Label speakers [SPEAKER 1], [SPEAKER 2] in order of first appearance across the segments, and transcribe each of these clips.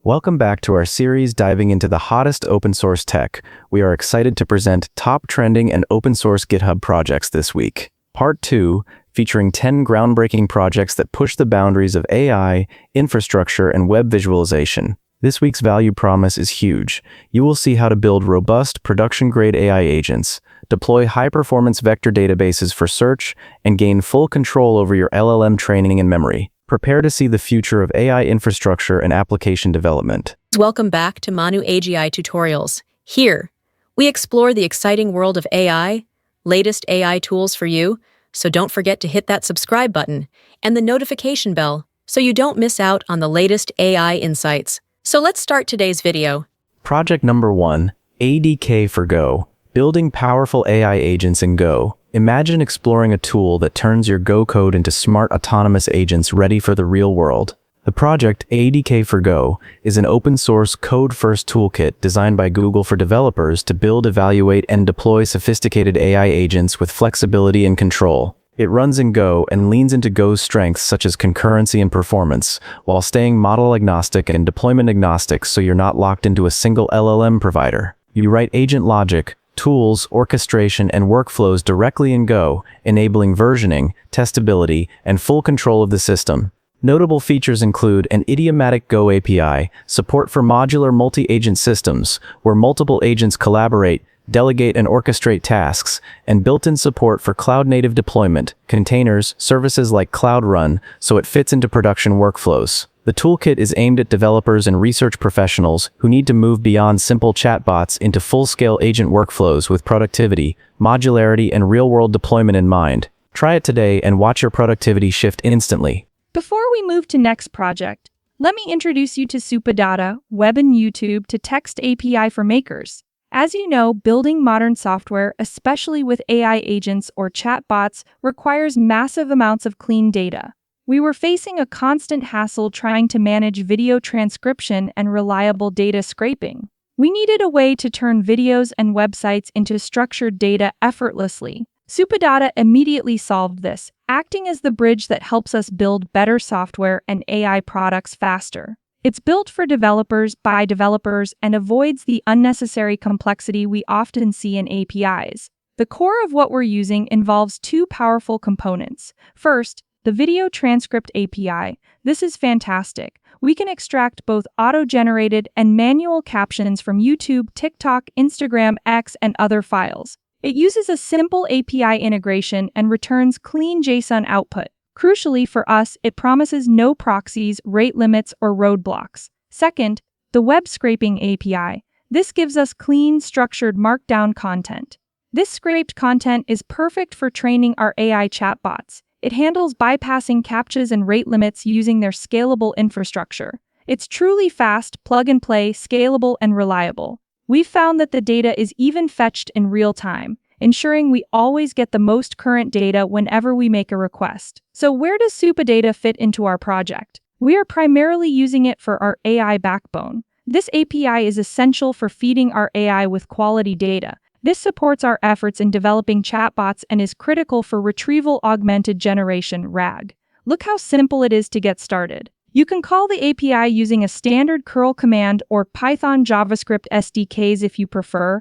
[SPEAKER 1] Welcome back to our series diving into the hottest open source tech. We are excited to present top trending and open source GitHub projects this week. Part 2, featuring 10 groundbreaking projects that push the boundaries of AI, infrastructure, and web visualization. This week's value promise is huge. You will see how to build robust, production-grade AI agents, deploy high-performance vector databases for search, and gain full control over your LLM training and memory. Prepare to see the future of AI infrastructure and application development.
[SPEAKER 2] Welcome back to Manu AGI Tutorials. Here, we explore the exciting world of AI, latest AI tools for you, so don't forget to hit that subscribe button and the notification bell so you don't miss out on the latest AI insights. So let's start today's video.
[SPEAKER 1] Project number 1, ADK for Go. Building powerful AI agents in Go. Imagine exploring a tool that turns your Go code into smart autonomous agents ready for the real world. The project, ADK for Go, is an open-source code-first toolkit designed by Google for developers to build, evaluate, and deploy sophisticated AI agents with flexibility and control. It runs in Go and leans into Go's strengths such as concurrency and performance, while staying model-agnostic and deployment-agnostic so you're not locked into a single LLM provider. You write agent logic, tools, orchestration, and workflows directly in Go, enabling versioning, testability, and full control of the system. Notable features include an idiomatic Go API, support for modular multi-agent systems, where multiple agents collaborate, delegate and orchestrate tasks, and built-in support for cloud-native deployment, containers, services like Cloud Run, so it fits into production workflows. The toolkit is aimed at developers and research professionals who need to move beyond simple chatbots into full-scale agent workflows with productivity, modularity, and real-world deployment in mind. Try it today and watch your productivity shift instantly.
[SPEAKER 3] Before we move to next project, let me introduce you to Supadata, web and YouTube to text API for makers. As you know, building modern software, especially with AI agents or chatbots, requires massive amounts of clean data. We were facing a constant hassle trying to manage video transcription and reliable data scraping. We needed a way to turn videos and websites into structured data effortlessly. Supadata immediately solved this, acting as the bridge that helps us build better software and AI products faster. It's built for developers by developers and avoids the unnecessary complexity we often see in APIs. The core of what we're using involves two powerful components. First, the Video Transcript API. This is fantastic. We can extract both auto-generated and manual captions from YouTube, TikTok, Instagram, X, and other files. It uses a simple API integration and returns clean JSON output. Crucially for us, it promises no proxies, rate limits, or roadblocks. Second, the Web Scraping API. This gives us clean, structured Markdown content. This scraped content is perfect for training our AI chatbots. It handles bypassing CAPTCHAs and rate limits using their scalable infrastructure. It's truly fast, plug-and-play, scalable, and reliable. We've found that the data is even fetched in real time, ensuring we always get the most current data whenever we make a request. So where does Supadata fit into our project? We are primarily using it for our AI backbone. This API is essential for feeding our AI with quality data. This supports our efforts in developing chatbots and is critical for retrieval augmented generation (RAG). Look how simple it is to get started. You can call the API using a standard curl command or Python JavaScript SDKs if you prefer,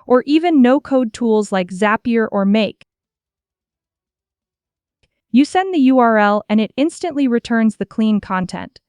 [SPEAKER 3] or even no-code tools like Zapier or Make. You send the URL and it instantly returns the clean content.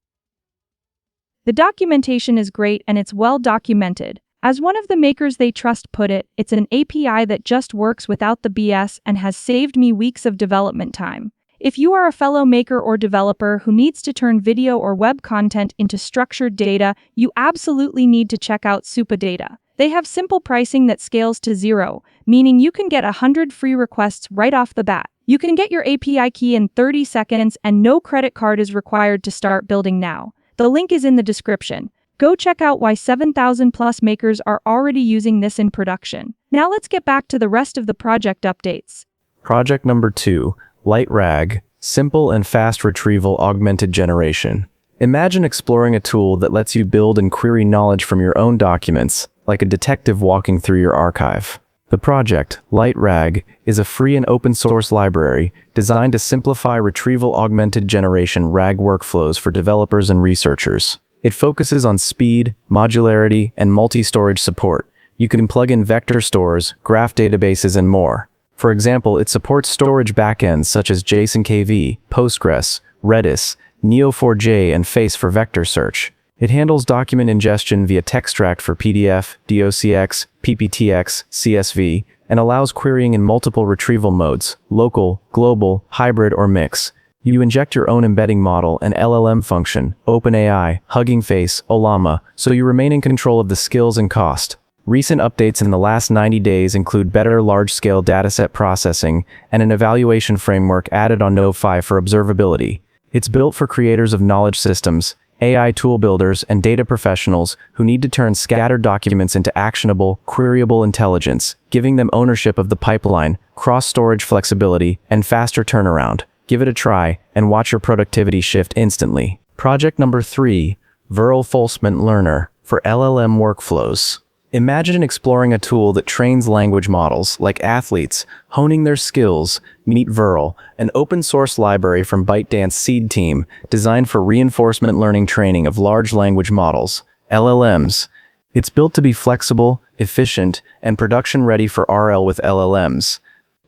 [SPEAKER 3] The documentation is great and it's well documented. As one of the makers they trust put it, it's an API that just works without the BS and has saved me weeks of development time. If you are a fellow maker or developer who needs to turn video or web content into structured data, you absolutely need to check out Supadata. They have simple pricing that scales to 0, meaning you can get 100 free requests right off the bat. You can get your API key in 30 seconds and no credit card is required to start building now. The link is in the description. Go check out why 7,000 plus makers are already using this in production. Now let's get back to the rest of the project updates.
[SPEAKER 1] Project number 2, LightRAG, simple and fast retrieval augmented generation. Imagine exploring a tool that lets you build and query knowledge from your own documents, like a detective walking through your archive. The project, LightRAG, is a free and open source library designed to simplify retrieval augmented generation RAG workflows for developers and researchers. It focuses on speed, modularity, and multi-storage support. You can plug in vector stores, graph databases, and more. For example, it supports storage backends such as JSON-KV, Postgres, Redis, Neo4j, and Face for vector search. It handles document ingestion via Textract for PDF, DOCX, PPTX, CSV, and allows querying in multiple retrieval modes, local, global, hybrid, or mix. You inject your own embedding model and LLM function, OpenAI, Hugging Face, Ollama, so you remain in control of the skills and cost. Recent updates in the last 90 days include better large-scale dataset processing and an evaluation framework added on Node 5 for observability. It's built for creators of knowledge systems, AI tool builders, and data professionals who need to turn scattered documents into actionable, queryable intelligence, giving them ownership of the pipeline, cross-storage flexibility, and faster turnaround. Give it a try and watch your productivity shift instantly. Project number 3, verl Fulfillment Learner for LLM workflows. Imagine exploring a tool that trains language models, like athletes, honing their skills. Meet verl, an open-source library from ByteDance Seed Team, designed for reinforcement learning training of large language models, LLMs. It's built to be flexible, efficient, and production-ready for RL with LLMs.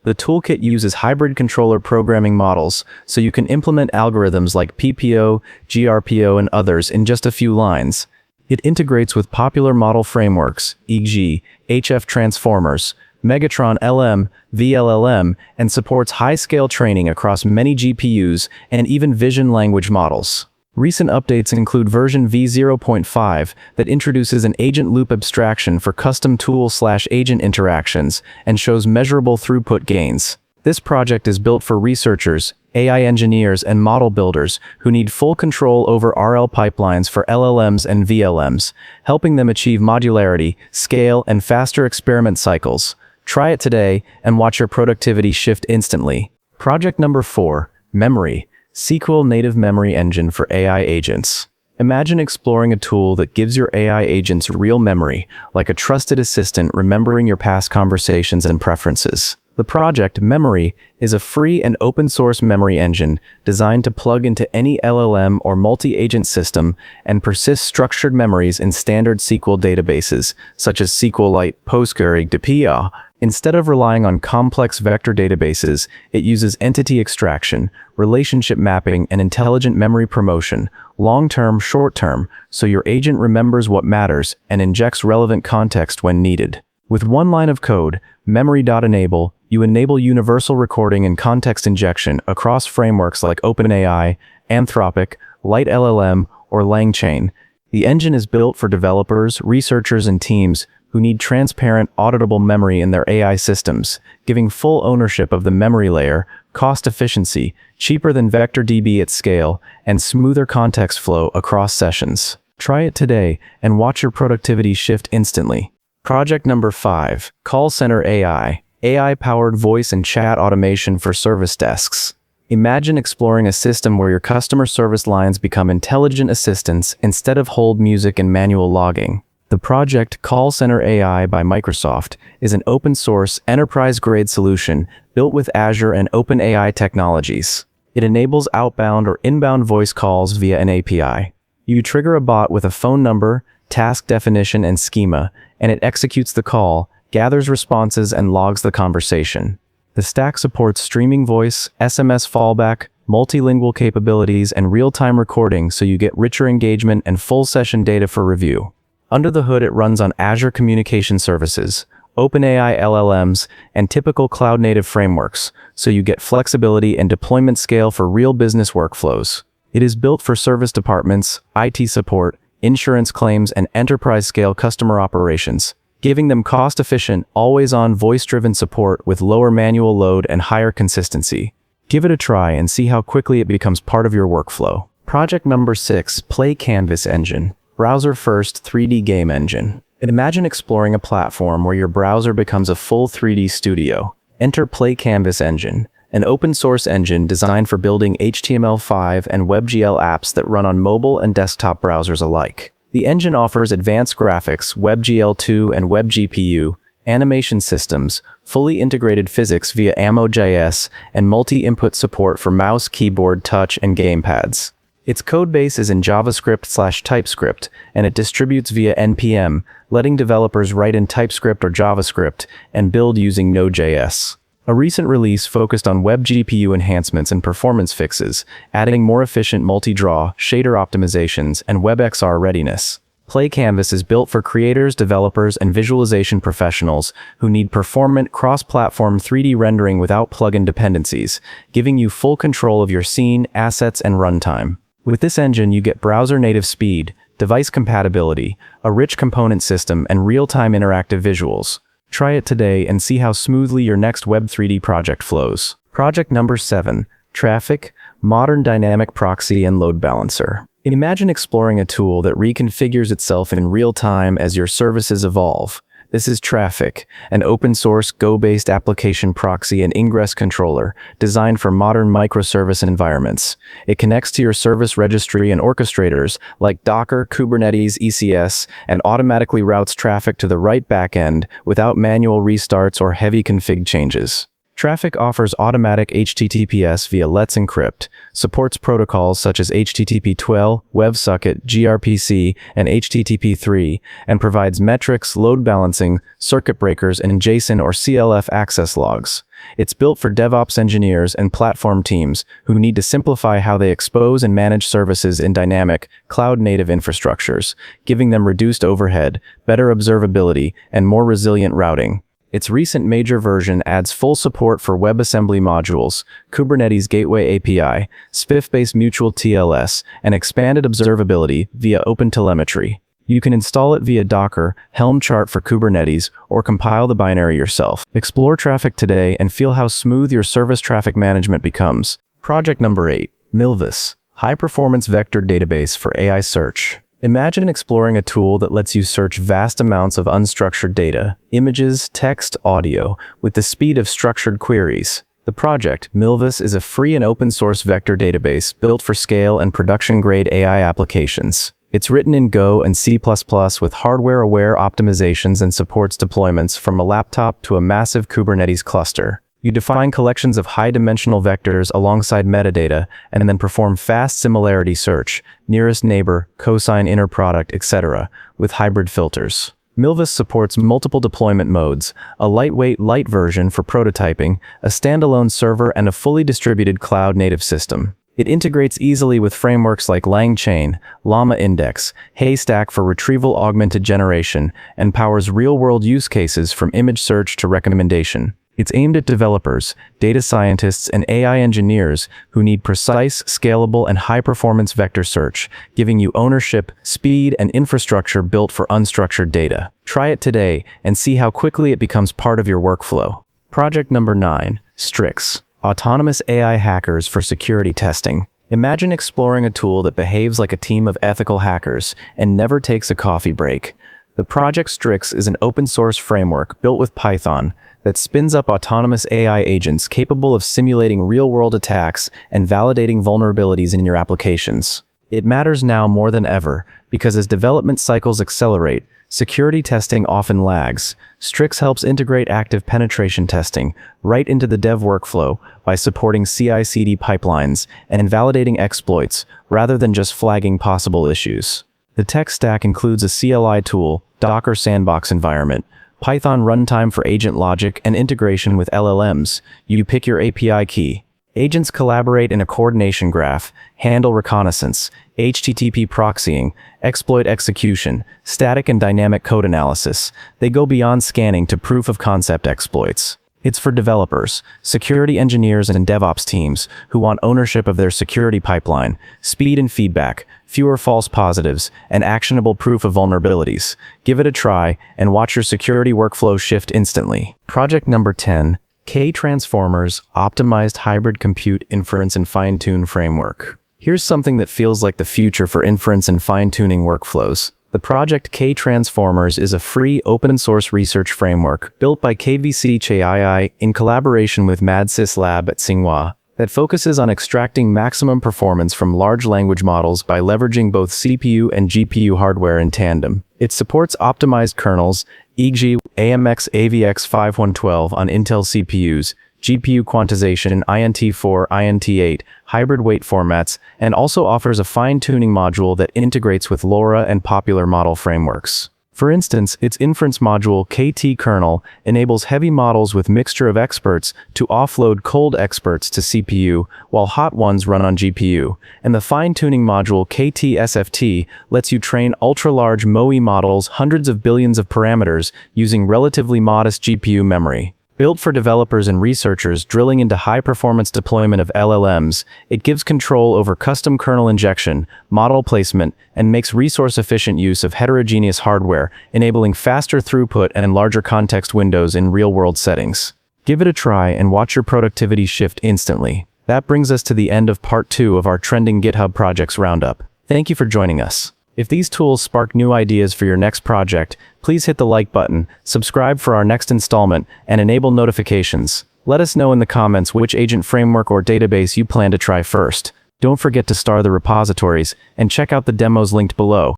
[SPEAKER 1] The toolkit uses hybrid controller programming models, so you can implement algorithms like PPO, GRPO, and others in just a few lines. It integrates with popular model frameworks, e.g., KTransformers, Megatron LM, VLLM, and supports high-scale training across many GPUs and even vision language models. Recent updates include version v0.5 that introduces an agent loop abstraction for custom tool/agent interactions and shows measurable throughput gains. This project is built for researchers, AI engineers, and model builders who need full control over RL pipelines for LLMs and VLMs, helping them achieve modularity, scale, and faster experiment cycles. Try it today and watch your productivity shift instantly. Project number 4, Memori, SQL native memory engine for AI agents. Imagine exploring a tool that gives your AI agents real memory, like a trusted assistant remembering your past conversations and preferences. The project, Memori, is a free and open-source memory engine designed to plug into any LLM or multi-agent system and persist structured memories in standard SQL databases, such as SQLite, PostgreSQL. Instead of relying on complex vector databases, it uses entity extraction, relationship mapping, and intelligent memory promotion, long-term, short-term, so your agent remembers what matters and injects relevant context when needed. With one line of code, Memori.enable, you enable universal recording and context injection across frameworks like OpenAI, Anthropic, LightLLM, or LangChain. The engine is built for developers, researchers, and teams who need transparent, auditable memory in their AI systems, giving full ownership of the memory layer, cost efficiency, cheaper than VectorDB at scale, and smoother context flow across sessions. Try it today and watch your productivity shift instantly. Project number 5, Call Center AI, AI-powered voice and chat automation for service desks. Imagine exploring a system where your customer service lines become intelligent assistants instead of hold music and manual logging. The project Call Center AI by Microsoft is an open-source, enterprise-grade solution built with Azure and OpenAI technologies. It enables outbound or inbound voice calls via an API. You trigger a bot with a phone number, task definition, and schema, and it executes the call, gathers responses, and logs the conversation. The stack supports streaming voice, SMS fallback, multilingual capabilities, and real-time recording, so you get richer engagement and full session data for review. Under the hood, it runs on Azure Communication Services, OpenAI LLMs, and typical cloud-native frameworks, so you get flexibility and deployment scale for real business workflows. It is built for service departments, IT support, insurance claims, and enterprise-scale customer operations, giving them cost-efficient, always-on voice-driven support with lower manual load and higher consistency. Give it a try and see how quickly it becomes part of your workflow. Project number 6, PlayCanvas Engine, browser-first 3D game engine. Imagine exploring a platform where your browser becomes a full 3D studio. Enter PlayCanvas Engine, an open-source engine designed for building HTML5 and WebGL apps that run on mobile and desktop browsers alike. The engine offers advanced graphics, WebGL2 and WebGPU, animation systems, fully integrated physics via Amo.js, and multi-input support for mouse, keyboard, touch, and gamepads. Its codebase is in JavaScript/TypeScript, and it distributes via NPM, letting developers write in TypeScript or JavaScript and build using Node.js. A recent release focused on web GPU enhancements and performance fixes, adding more efficient multi-draw, shader optimizations, and WebXR readiness. PlayCanvas is built for creators, developers, and visualization professionals who need performant cross-platform 3D rendering without plugin dependencies, giving you full control of your scene, assets, and runtime. With this engine, you get browser-native speed, device compatibility, a rich component system, and real-time interactive visuals. Try it today and see how smoothly your next Web 3D project flows. Project number 7, Traefik, Modern Dynamic Proxy and Load Balancer. Imagine exploring a tool that reconfigures itself in real time as your services evolve. This is Traefik, an open-source Go-based application proxy and ingress controller designed for modern microservice environments. It connects to your service registry and orchestrators like Docker, Kubernetes, ECS, and automatically routes traffic to the right backend without manual restarts or heavy config changes. Traefik offers automatic HTTPS via Let's Encrypt, supports protocols such as HTTP12, WebSocket, gRPC, and HTTP3, and provides metrics, load balancing, circuit breakers, and JSON or CLF access logs. It's built for DevOps engineers and platform teams who need to simplify how they expose and manage services in dynamic, cloud-native infrastructures, giving them reduced overhead, better observability, and more resilient routing. Its recent major version adds full support for WebAssembly modules, Kubernetes Gateway API, SPIF-based mutual TLS, and expanded observability via OpenTelemetry. You can install it via Docker, Helm chart for Kubernetes, or compile the binary yourself. Explore Traefik today and feel how smooth your service traffic management becomes. Project number 8, Milvus, High-Performance Vector Database for AI Search. Imagine exploring a tool that lets you search vast amounts of unstructured data, images, text, audio, with the speed of structured queries. The project, Milvus, is a free and open-source vector database built for scale and production-grade AI applications. It's written in Go and C++ with hardware-aware optimizations and supports deployments from a laptop to a massive Kubernetes cluster. You define collections of high-dimensional vectors alongside metadata, and then perform fast similarity search, nearest neighbor, cosine inner product, etc., with hybrid filters. Milvus supports multiple deployment modes, a lightweight light version for prototyping, a standalone server, and a fully distributed cloud-native system. It integrates easily with frameworks like LangChain, Llama Index, Haystack for retrieval-augmented generation, and powers real-world use cases from image search to recommendation. It's aimed at developers, data scientists, and AI engineers who need precise, scalable, and high-performance vector search, giving you ownership, speed, and infrastructure built for unstructured data. Try it today and see how quickly it becomes part of your workflow. Project number 9, Strix, Autonomous AI Hackers for Security Testing. Imagine exploring a tool that behaves like a team of ethical hackers and never takes a coffee break. The project Strix is an open-source framework built with Python that spins up autonomous AI agents capable of simulating real-world attacks and validating vulnerabilities in your applications. It matters now more than ever because as development cycles accelerate, security testing often lags. Strix helps integrate active penetration testing right into the dev workflow by supporting CI/CD pipelines and validating exploits rather than just flagging possible issues. The tech stack includes a CLI tool, Docker sandbox environment, Python runtime for agent logic, and integration with LLMs. You pick your API key. Agents collaborate in a coordination graph, handle reconnaissance, HTTP proxying, exploit execution, static and dynamic code analysis. They go beyond scanning to proof-of-concept exploits. It's for developers, security engineers, and DevOps teams who want ownership of their security pipeline, speed and feedback, fewer false positives, and actionable proof of vulnerabilities. Give it a try and watch your security workflow shift instantly. Project number 10, KTransformers, Optimized Hybrid Compute Inference and Fine-Tune Framework. Here's something that feels like the future for inference and fine-tuning workflows. The project KTransformers is a free open-source research framework built by KVC Chai in collaboration with MadSys Lab at Tsinghua that focuses on extracting maximum performance from large language models by leveraging both CPU and GPU hardware in tandem. It supports optimized kernels, e.g. AMX AVX5112 on Intel CPUs, GPU quantization in INT4, INT8, hybrid weight formats, and also offers a fine-tuning module that integrates with LoRa and popular model frameworks. For instance, its inference module KT-kernel enables heavy models with mixture of experts to offload cold experts to CPU, while hot ones run on GPU, and the fine-tuning module KT-SFT lets you train ultra-large MOE models hundreds of billions of parameters using relatively modest GPU memory. Built for developers and researchers drilling into high-performance deployment of LLMs, it gives control over custom kernel injection, model placement, and makes resource-efficient use of heterogeneous hardware, enabling faster throughput and larger context windows in real-world settings. Give it a try and watch your productivity shift instantly. That brings us to the end of part 2 of our trending GitHub projects roundup. Thank you for joining us. If these tools spark new ideas for your next project, please hit the like button, subscribe for our next installment, and enable notifications. Let us know in the comments which agent framework or database you plan to try first. Don't forget to star the repositories and check out the demos linked below.